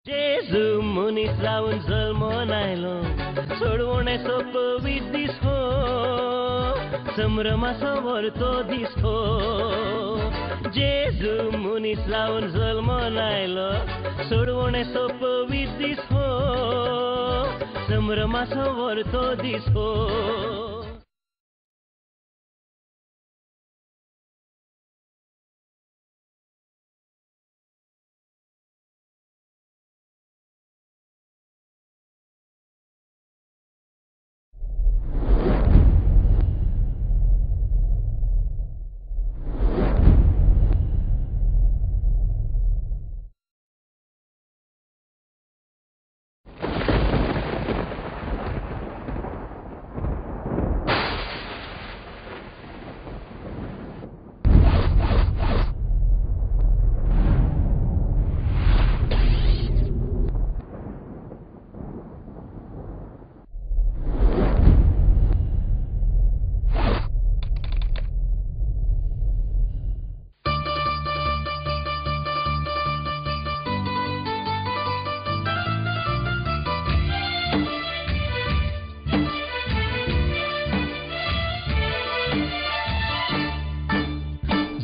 जेजू मुनीस जाऊन जल्मोन आयलो सोडवणेचो पवीत दीस हो संभ्रमाचो व्हरतो दीस हो जेजू मुनीस जाऊन जल्मोन आयलो सोडवणेचो पवीत दीस हो संभ्रमाचो व्हरतो दीस हो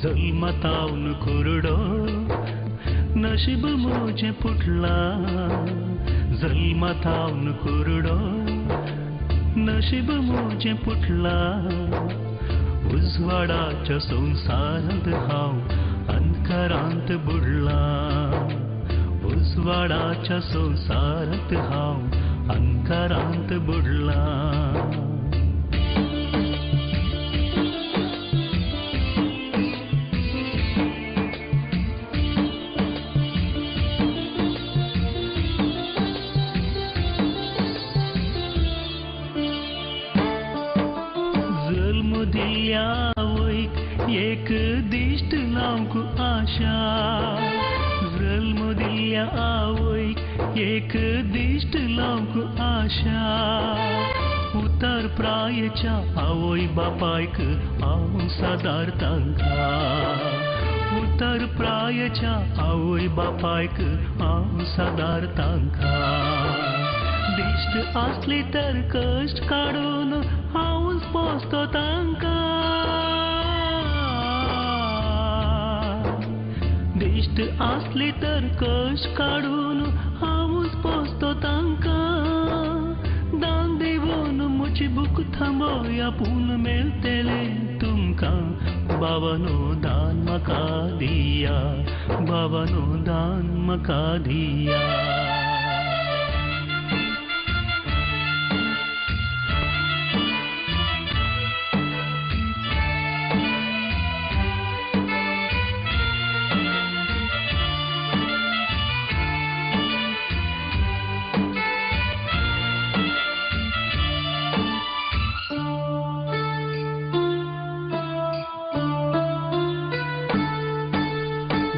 जल्मतावन कुरडो नशीब मोजे फुटला जल्मतावन कुरडो नशीब मोजे फुटला उजवाडाच्या संसारांत हांव अंधकारांत बुडला उजवाडाच्या संसारांत हांव अंधकारांत बुडला एक दिश्ट लावंक आशा जल्म दिल्या आवयक एक दिश्ट लावंक आशा उतर प्रायेच्या आवय बापायक हांव सादार तांकां उतर प्रायेच्या आवय बापायक हांव सादार तांकां दिश्ट आसली तर कश्ट काडून हांवूच पोसतो तांकां दिश्ट आसली तर कश्ट काडून हांवूच पोसतो तांकां दान देवून म्हजी भूक थांबय आपूण मेळटले तुमकां बाबानो दान म्हाका दिया बाबानो दान म्हाका दिया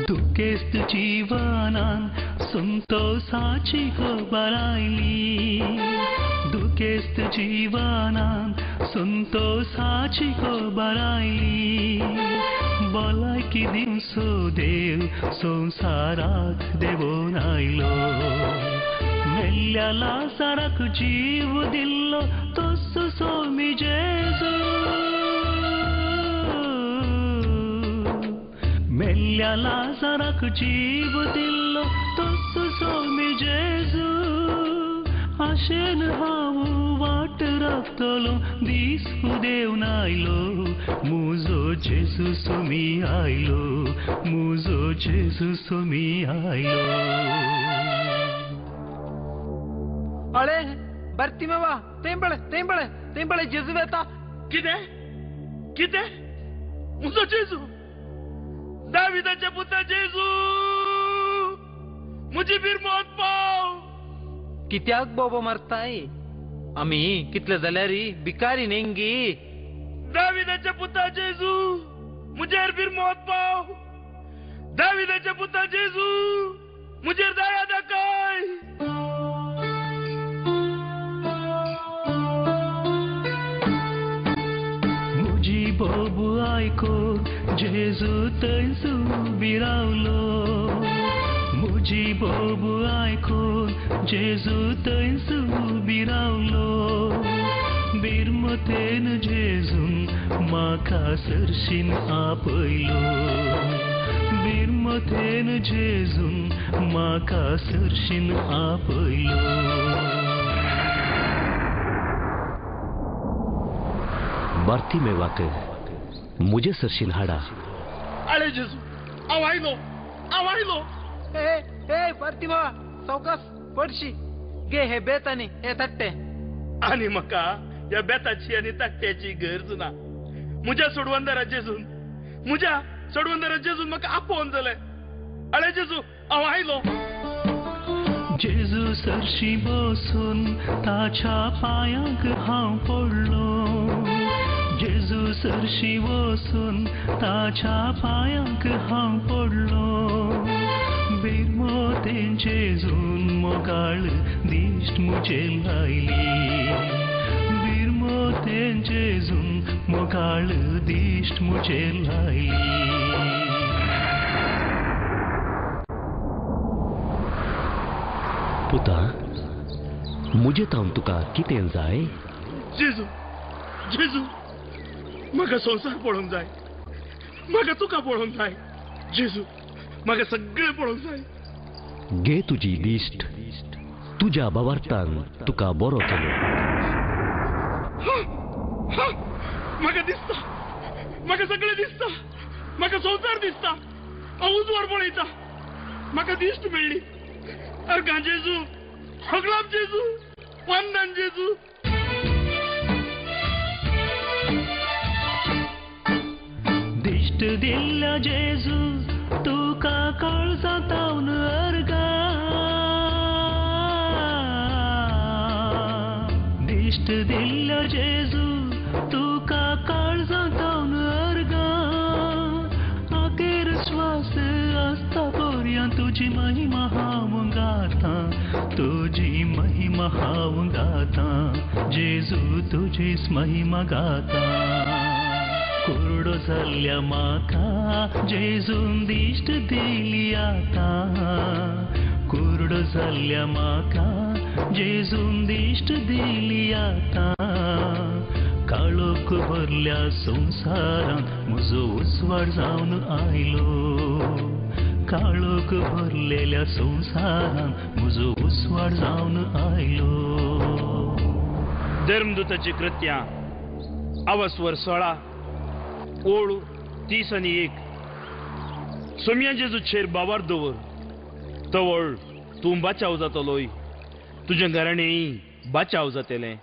दुखेस्त जीवनान संतोषाची खबर आयली दुखेस्त जीवनान संतोषाची खबर आयली भलायकी दिवसो देव संसाराक देवून आयलो मेल्ल्या लाजाराक जीव दिल्लो तसो स्वामी जेजू मेल्ल्या लाजाराक जीव दिल्लो तसो स्वामी जेजू आशेन हांव वाट राखतलो दीस उदेवन आयलो म्हजो जेजू स्वामी आयलो म्हजो जेजू स्वामी आयलो अळे ಬರ್ತಿ ಮೇವ तेंबळे जेजू येता किते म्हजो जेजू दाविदाचे पुत्र जेजू म्हजी बीर मौत पाव कित्याक बोबो मारताय आमी कितले जाल्यार भिकारी नेंगी दाविदाचे पुत्र जेजू मुजेर बीर मौत पाव दाविदाचे पुत्र जेजू मुजेर दया दाखय मुजी बोबू आयको जेजू थंयच उबी रावलो मुजी बोब आयकून जेजू थंयच उबी रावलो बिरमतेन जेजून म्हाका सरशीन आपयलो बिरमतेन जेजून म्हाका सरशीन आपयलो बार्तिमेवाक मुझे सरशीन हाडा आळे जेजू हांव आयलो ए बार्तिमेवा सावकास पडशी घे हे बेत आनी हे तट्टे आणि म्हाका या बेताची आणि तट्ट्याची गरज ना म्हज्या सोडवंदारा जेजून म्हाका आपोवन जालें आळे जेजू हांव आयलो जेजू सरशी बसून ताच्या पायांक हांव पडलो जेजू सरशी वसून ताच्या पायांक हांव पडलो बिरमोतेन जेजून मोगाळ दिश्ट मुझे लायली बिरमोतेन जेजून मोगाळ दिश्ट मुझे लायली पुता मुझे तावन तुका कितें जाय जेजू म्हाका संवसार पळोवंक जाय म्हाका तुका पळोवंक जाय जेजू म्हाका सगळें पळोवंक जाय घे तुजी दिश्ट तुज्या बाबार्थान तुका बरो केलो म्हाका दिसता म्हाका सगळें दिसता म्हाका संवसार दिसता हांव उजवाड पळयता म्हाका दिश्ट मेळ्ळी अर्घा जेजू हगलाब जेजू वंदन जेजू दिश्ट दिल्ल्या जेजू तुका काळजा तावन अर्गा दिश्ट दिल्ल्या जेजू तुका काळजा तावन अर्गा आखेर श्वास आसता पर्यंत तुजी महिमा हांव गाता तुजी महिमा हांव गाता जेजू तुजीच महिमा गाता कुरडो जाल्ल्या म्हाका जेजून दिश्ट दिली आता कुरडो जाल्ल्या म्हाका जेजून दिश्ट दिली आता काळोख भरल्या संवसारांत म्हजो उजवाड जावन आयलो काळोख भरलेल्या संवसारांत म्हजो उजवाड जावन आयलो धर्मदूताची कृत्यां अवस्वर 16 ओळ 30:1 सोम्या जेजू छेर बाबार दवर तवळ तूं बाचाव जातलोय तुज्या घराणेंय बाचाव जातलें